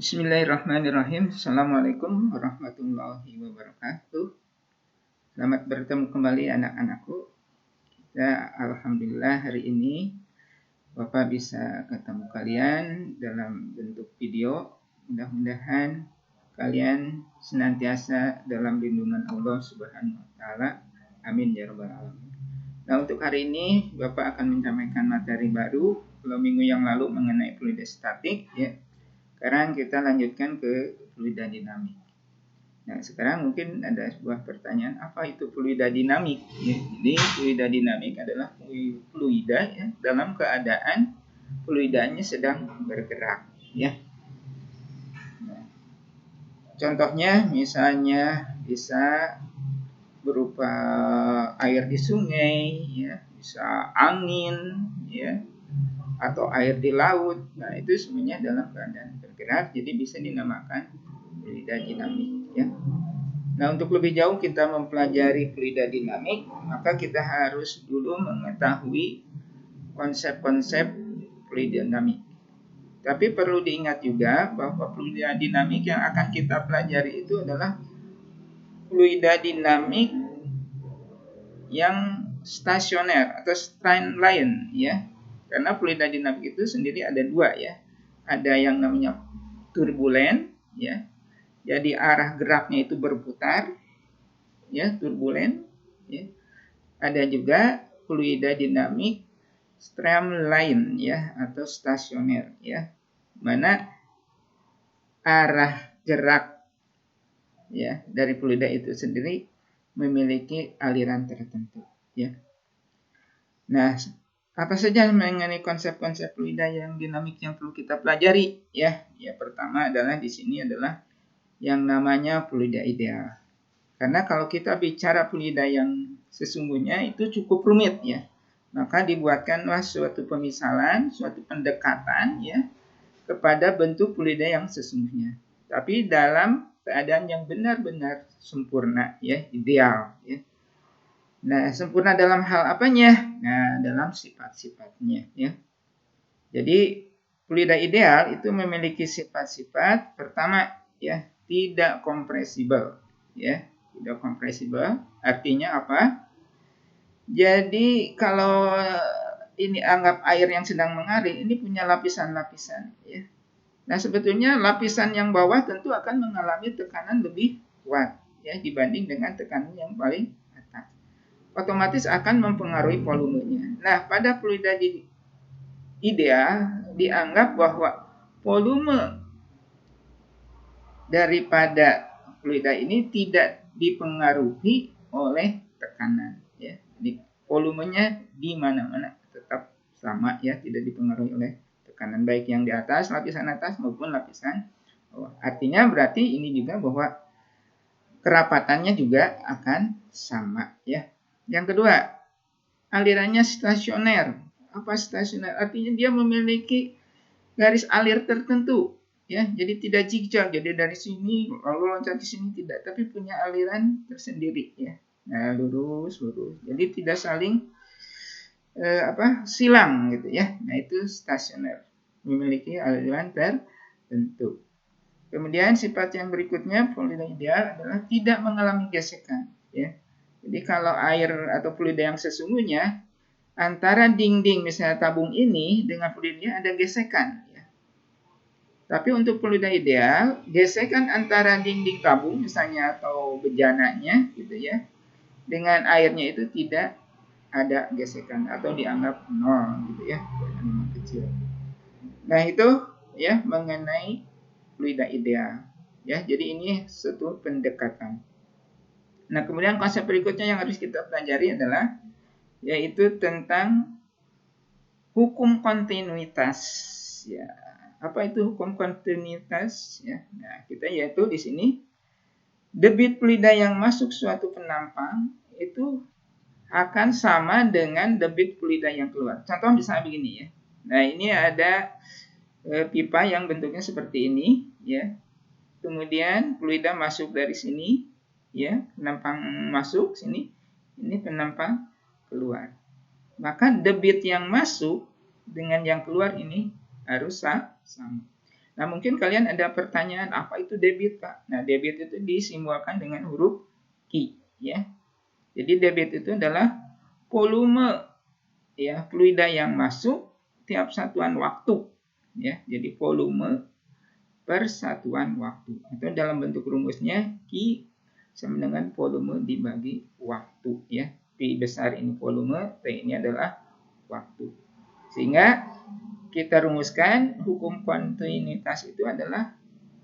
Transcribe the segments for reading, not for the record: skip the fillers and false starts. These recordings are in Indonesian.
Bismillahirrahmanirrahim. Assalamualaikum warahmatullahi wabarakatuh. Selamat bertemu kembali anak-anakku. Alhamdulillah hari ini Bapak bisa ketemu kalian dalam bentuk video. Mudah-mudahan kalian senantiasa dalam lindungan Allah Subhanahu wa taala. Amin ya rabbal alamin. Nah, untuk hari ini Bapak akan menyampaikan materi baru. Kalau minggu yang lalu mengenai fluida statik ya. Sekarang kita lanjutkan ke fluida dinamik. Nah, sekarang mungkin ada sebuah pertanyaan, apa itu fluida dinamik? Ya, jadi fluida dinamik adalah fluida ya, dalam keadaan fluidanya sedang bergerak. Ya. Nah, contohnya misalnya bisa berupa air di sungai, ya, bisa angin, ya, atau air di laut. Nah, itu semuanya dalam keadaan bergerak, jadi bisa dinamakan fluida dinamik ya. Nah, untuk lebih jauh kita mempelajari fluida dinamik, maka kita harus dulu mengetahui konsep-konsep fluida dinamik. Tapi perlu diingat juga bahwa fluida dinamik yang akan kita pelajari itu adalah fluida dinamik yang stasioner atau streamline ya. Karena fluida dinamik itu sendiri ada dua ya. Ada yang namanya turbulen ya. Jadi arah geraknya itu berputar ya, turbulen ya. Ada juga fluida dinamik streamline ya atau stasioner ya. Mana arah gerak ya dari fluida itu sendiri memiliki aliran tertentu ya. Nah, apa saja mengenai konsep-konsep fluida yang dinamik yang perlu kita pelajari ya? Ya, pertama adalah di sini adalah yang namanya fluida ideal. Karena kalau kita bicara fluida yang sesungguhnya itu cukup rumit ya. Maka dibuatkanlah suatu pemisalan, suatu pendekatan ya kepada bentuk fluida yang sesungguhnya. Tapi dalam keadaan yang benar-benar sempurna ya, ideal ya. Nah, sempurna dalam hal apanya? Nah, dalam sifat-sifatnya ya. Jadi, fluida ideal itu memiliki sifat-sifat pertama ya, tidak kompresibel ya, tidak kompresibel. Artinya apa? Jadi, kalau ini anggap air yang sedang mengalir, ini punya lapisan-lapisan ya. Nah, sebetulnya lapisan yang bawah tentu akan mengalami tekanan lebih kuat ya dibanding dengan tekanan yang paling atas. Otomatis akan mempengaruhi volumenya. Nah, pada fluida ideal dianggap bahwa volume daripada fluida ini tidak dipengaruhi oleh tekanan ya. Jadi volumenya di mana-mana tetap sama ya, tidak dipengaruhi oleh tekanan baik yang di atas, lapisan atas maupun lapisan bawah. Artinya berarti ini juga bahwa kerapatannya juga akan sama ya. Yang kedua, alirannya stasioner. Apa stasioner? Artinya dia memiliki garis alir tertentu ya. Jadi tidak zigzag. Jadi dari sini lalu loncat ke sini tidak, tapi punya aliran tersendiri ya. Nah, lurus. Jadi tidak saling silang gitu ya. Nah, itu stasioner. Memiliki aliran tertentu. Kemudian sifat yang berikutnya fluida ideal adalah tidak mengalami gesekan ya. Jadi kalau air atau fluida yang sesungguhnya antara dinding misalnya tabung ini dengan fluidnya ada gesekan ya. Tapi untuk fluida ideal, gesekan antara dinding tabung misalnya atau bejananya gitu ya, dengan airnya itu tidak ada gesekan atau dianggap nol gitu ya, memang kecil. Nah, itu ya mengenai fluida ideal ya. Jadi ini satu pendekatan. Nah, kemudian konsep berikutnya yang harus kita pelajari adalah yaitu tentang hukum kontinuitas ya. Apa itu hukum kontinuitas ya? Nah, kita yaitu di sini debit fluida yang masuk suatu penampang itu akan sama dengan debit fluida yang keluar. Contoh misalnya begini ya. Nah, ini ada pipa yang bentuknya seperti ini ya. Kemudian fluida masuk dari sini ya, penampang masuk sini, ini penampang keluar. Maka debit yang masuk dengan yang keluar ini harus sama. Nah, mungkin kalian ada pertanyaan, apa itu debit, Pak? Nah, debit itu disimbolkan dengan huruf Q, ya. Jadi debit itu adalah volume ya fluida yang masuk tiap satuan waktu, ya. Jadi volume per satuan waktu, atau dalam bentuk rumusnya Q sama dengan volume dibagi waktu, ya. P besar ini volume, T ini adalah waktu. Sehingga kita rumuskan hukum kontinuitas itu adalah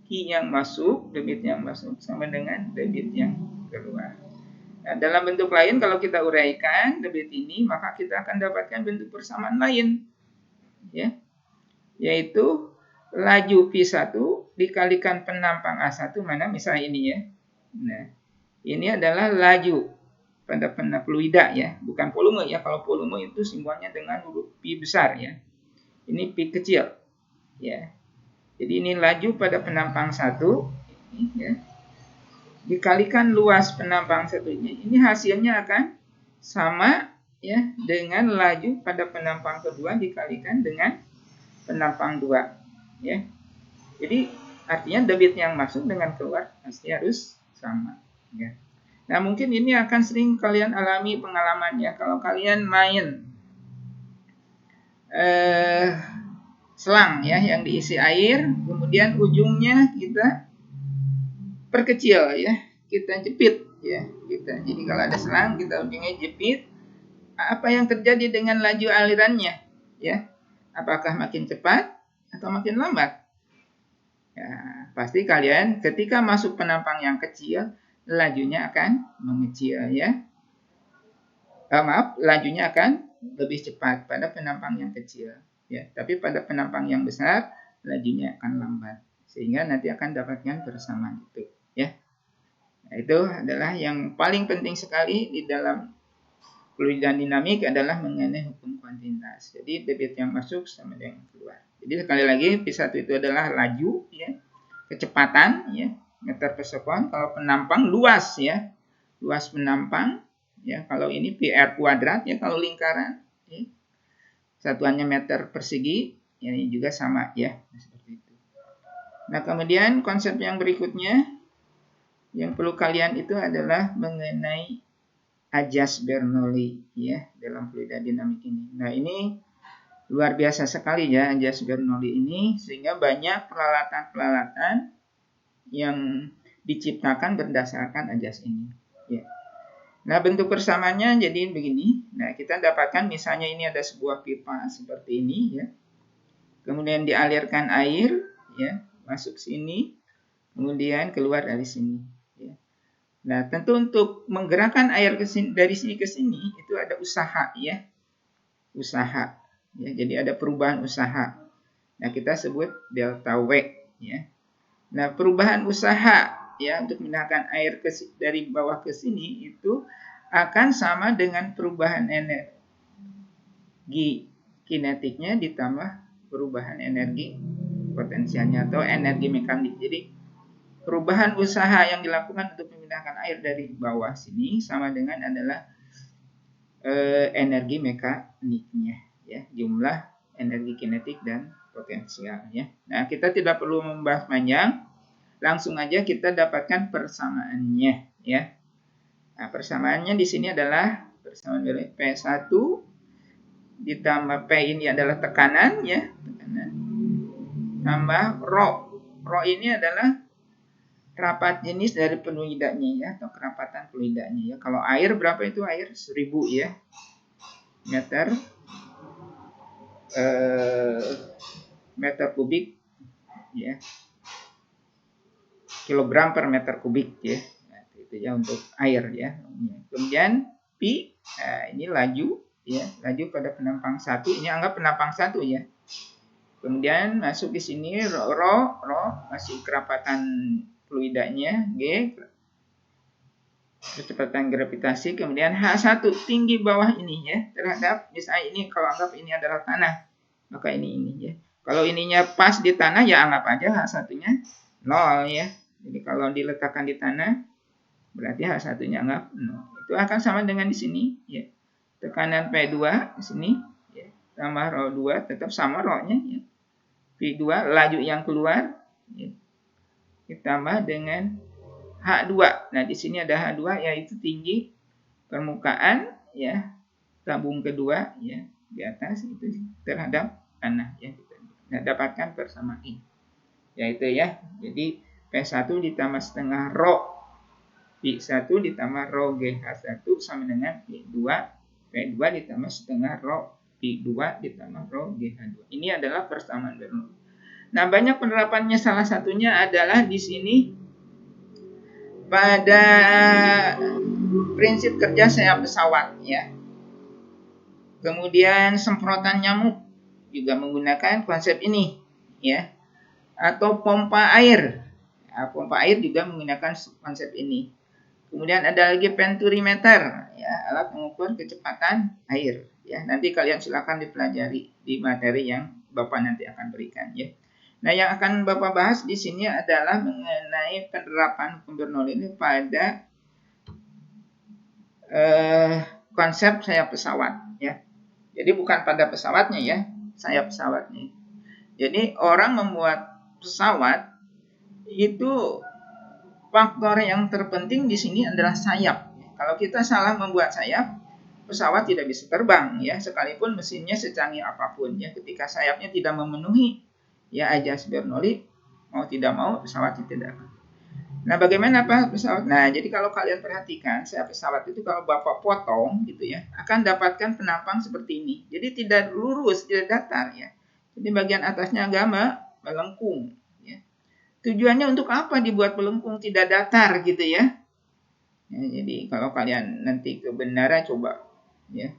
Q yang masuk, debit yang masuk sama dengan debit yang keluar. Nah, dalam bentuk lain kalau kita uraikan debit ini, maka kita akan dapatkan bentuk persamaan lain, ya, yaitu laju P1 dikalikan penampang A1, mana misalnya ini, ya. Nah, ini adalah laju pada fluida, ya, bukan volume, ya. Kalau volume itu simbolnya dengan huruf P besar, ya. Ini P kecil, ya. Jadi ini laju pada penampang 1, ya, dikalikan luas penampang satunya. Ini hasilnya akan sama, ya, dengan laju pada penampang kedua dikalikan dengan penampang 2, ya. Jadi artinya debit yang masuk dengan keluar pasti harus sama, ya. Nah, mungkin ini akan sering kalian alami pengalamannya kalau kalian main selang, ya, yang diisi air, kemudian ujungnya kita perkecil, ya, kita jepit, ya, kita. Jadi kalau ada selang kita ujungnya jepit, apa yang terjadi dengan laju alirannya, ya? Apakah makin cepat atau makin lambat? Ya, pasti kalian ketika masuk penampang yang kecil, lajunya akan mengecil, ya. Lajunya akan lebih cepat pada penampang yang kecil, ya. Tapi pada penampang yang besar, lajunya akan lambat, sehingga nanti akan dapatkan persamaan itu, ya. Nah, itu adalah yang paling penting sekali di dalam fluid dan dinamik adalah mengenai hukum kontinuitas. Jadi debit yang masuk sama dengan keluar. Jadi sekali lagi P1 itu adalah laju, ya, kecepatan, ya, meter per sekon. Kalau penampang luas, ya, luas penampang, ya. Kalau ini PR kuadrat, ya, kalau lingkaran, ya, satuannya meter persegi, ya, ini juga sama, ya, seperti itu. Nah, kemudian konsep yang berikutnya yang perlu kalian itu adalah mengenai ajas Bernoulli, ya, dalam fluida dinamik ini. Nah, ini luar biasa sekali, ya, ajas Bernoulli ini, sehingga banyak peralatan-peralatan yang diciptakan berdasarkan ajas ini, ya. Nah, bentuk persamaannya jadi begini. Nah, kita dapatkan misalnya ini ada sebuah pipa seperti ini, ya. Kemudian dialirkan air, ya, masuk sini, kemudian keluar dari sini, ya. Nah, tentu untuk menggerakkan air ke sini, dari sini ke sini itu ada usaha, ya. Usaha, ya. Jadi ada perubahan usaha. Nah, kita sebut delta W, ya. Nah, perubahan usaha, ya, untuk memindahkan air dari bawah ke sini itu akan sama dengan perubahan energi kinetiknya ditambah perubahan energi potensialnya atau energi mekanik. Jadi perubahan usaha yang dilakukan untuk memindahkan air dari bawah sini sama dengan adalah energi mekaniknya, ya, jumlah energi kinetik dan potensialnya. Nah, kita tidak perlu membahas panjang, langsung aja kita dapatkan persamaannya, ya. Nah, persamaannya di sini adalah persamaan dari P1 ditambah P ini adalah tekanan, ya, tekanan, tambah rho. Rho ini adalah rapat jenis dari fluidanya, ya, atau kerapatan fluidanya, ya. Kalau air berapa itu? Air 1000, ya, meter kubik, ya, kilogram per meter kubik, ya. Nah, itu ya untuk air, ya. Kemudian P, nah, ini laju, ya, laju pada penampang 1. Ini anggap penampang 1, ya. Kemudian masuk di sini rho masih kerapatan fluidanya, G kecepatan gravitasi, kemudian H1 tinggi bawah ini, ya, terhadap misalnya ini kalau anggap ini adalah tanah, maka ini, ya. Kalau ininya pas di tanah, ya, anggap aja H1-nya 0, ya. Jadi kalau diletakkan di tanah berarti H1-nya anggap 0. Itu akan sama dengan di sini, ya. Tekanan P2 di sini, ya, tambah rho 2 tetap sama rho-nya, ya. P2 laju yang keluar ya, ditambah dengan H2. Nah, di sini ada H2 yaitu tinggi permukaan ya tabung kedua ya di atas itu terhadap tanah ya. Kita dapatkan persamaan ini. Yaitu ya. Jadi P1 ditambah setengah rho P1 ditambah rho GH1 sama dengan P2. P2 ditambah setengah rho P2 ditambah rho GH2. Ini adalah persamaan Bernoulli. Nah, banyak penerapannya, salah satunya adalah di sini pada prinsip kerja sayap pesawat ya. Kemudian semprotan nyamuk juga menggunakan konsep ini ya. Atau pompa air. Nah, pompa air juga menggunakan konsep ini. Kemudian ada lagi penturimeter, ya, alat mengukur kecepatan air. Ya, nanti kalian silakan dipelajari di materi yang Bapak nanti akan berikan. Ya. Nah, yang akan Bapak bahas di sini adalah mengenai penerapan hukum Bernoulli ini pada konsep sayap pesawat. Ya. Jadi bukan pada pesawatnya ya, sayap pesawatnya. Jadi orang membuat pesawat itu faktor yang terpenting di sini adalah sayap. Kalau kita salah membuat sayap, pesawat tidak bisa terbang ya, sekalipun mesinnya secanggih apapun ya. Ketika sayapnya tidak memenuhi ya ajas Bernoulli, mau tidak mau pesawat tidak akan. Nah, bagaimana Pak pesawat? Nah, jadi kalau kalian perhatikan, sayap pesawat itu kalau Bapak potong gitu ya, akan dapatkan penampang seperti ini. Jadi tidak lurus, tidak datar ya. Jadi bagian atasnya agak melengkung. Tujuannya untuk apa dibuat melengkung tidak datar gitu ya. Jadi kalau kalian nanti ke bandara coba ya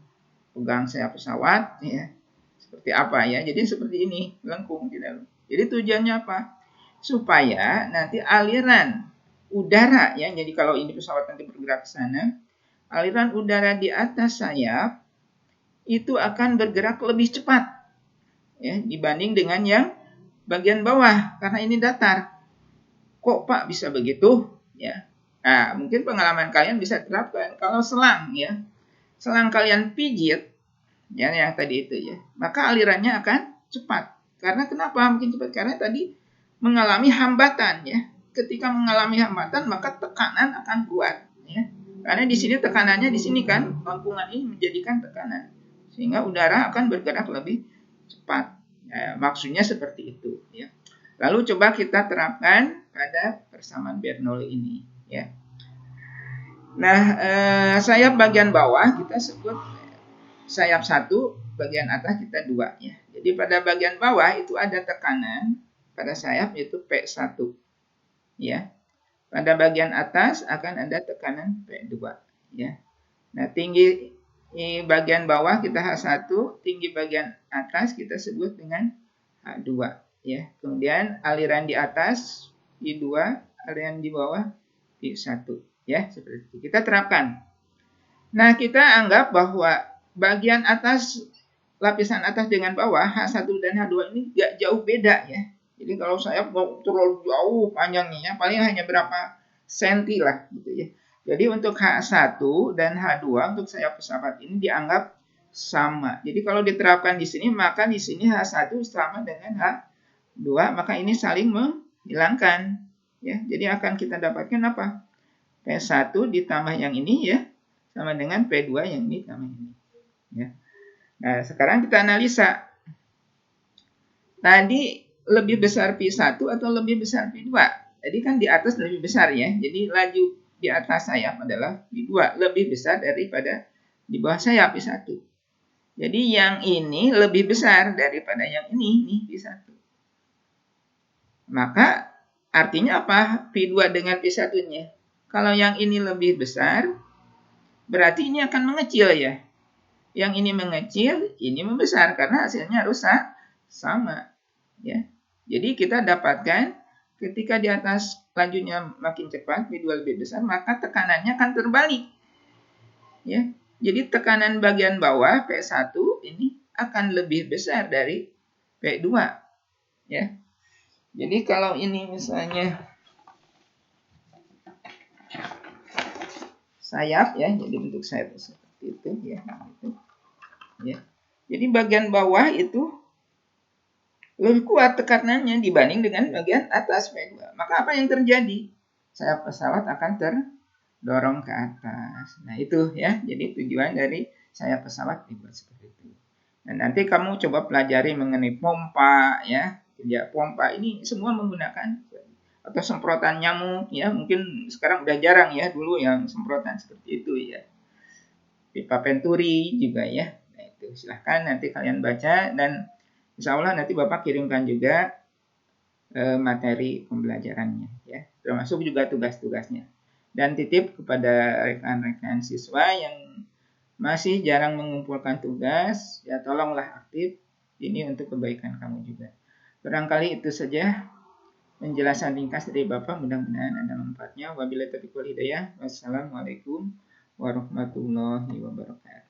pegang sayap pesawat ya seperti apa ya. Jadi seperti ini melengkung tidak. Jadi tujuannya apa? Supaya nanti aliran udara ya. Jadi kalau ini pesawat nanti bergerak ke sana, aliran udara di atas sayap itu akan bergerak lebih cepat ya dibanding dengan yang bagian bawah karena ini datar. Kok Pak bisa begitu? Ya. Nah, mungkin pengalaman kalian bisa terapkan kalau selang ya. Selang kalian pijit ya yang tadi itu ya, maka alirannya akan cepat. Karena kenapa mungkin cepat? Karena tadi mengalami hambatan ya. Ketika mengalami hambatan maka tekanan akan kuat ya. Karena di sini tekanannya di sini kan, lengkungan ini menjadikan tekanan sehingga udara akan bergerak lebih cepat. Ya, maksudnya seperti itu ya. Lalu coba kita terapkan pada persamaan Bernoulli ini ya. Nah, sayap bagian bawah kita sebut sayap 1, bagian atas kita 2 ya. Jadi pada bagian bawah itu ada tekanan pada sayap yaitu P1 ya. Pada bagian atas akan ada tekanan P2 ya. Nah, tinggi bagian bawah kita H1, tinggi bagian atas kita sebut dengan H2 ya. Kemudian aliran di atas I2, aliran di bawah I1 ya, seperti itu. Kita terapkan. Nah, kita anggap bahwa bagian atas, lapisan atas dengan bawah H1 dan H2 ini gak jauh beda ya. Jadi kalau saya mau terlalu jauh panjangnya, paling hanya berapa senti lah gitu ya. Jadi untuk H1 dan H2 untuk sayap pesawat ini dianggap sama. Jadi kalau diterapkan di sini, maka di sini H1 sama dengan H2, maka ini saling menghilangkan. Ya, jadi akan kita dapatkan apa? P1 ditambah yang ini ya, sama dengan P2 yang ini tambah ini. Ya. Nah, sekarang kita analisa. Tadi lebih besar P1 atau lebih besar P2? Jadi kan di atas lebih besar ya. Jadi laju di atas sayap adalah P2, lebih besar daripada di bawah sayap P1. Jadi yang ini lebih besar daripada yang ini, nih P1. Maka artinya apa? P2 dengan P1-nya. Kalau yang ini lebih besar, berarti ini akan mengecil ya. Yang ini mengecil, ini membesar karena hasilnya harus sama. Ya. Jadi kita dapatkan ketika di atas lajunya makin cepat, P2 lebih besar, maka tekanannya akan terbalik. Ya. Jadi tekanan bagian bawah P1 ini akan lebih besar dari P2. Ya. Jadi kalau ini misalnya sayap ya, jadi bentuk sayap seperti itu ya, gitu. Ya. Jadi bagian bawah itu lebih kuat tekanannya dibanding dengan bagian atas V2. Maka apa yang terjadi? Sayap pesawat akan terdorong ke atas. Nah itu ya, jadi tujuan dari sayap pesawat dibuat seperti itu. Dan nanti kamu coba pelajari mengenai pompa ya, kerja pompa ini semua menggunakan atau semprotan nyamuk ya, mungkin sekarang udah jarang ya, dulu yang semprotan seperti itu ya. Pipa Venturi juga ya. Nah itu silahkan nanti kalian baca dan insya Allah nanti Bapak kirimkan juga materi pembelajarannya ya, termasuk juga tugas-tugasnya. Dan titip kepada rekan-rekan siswa yang masih jarang mengumpulkan tugas, ya tolonglah aktif, ini untuk kebaikan kamu juga. Barangkali itu saja penjelasan ringkas dari Bapak, mudah-mudahan ada manfaatnya. Wabillahi taufiq wal hidayah. Wassalamualaikum warahmatullahi wabarakatuh.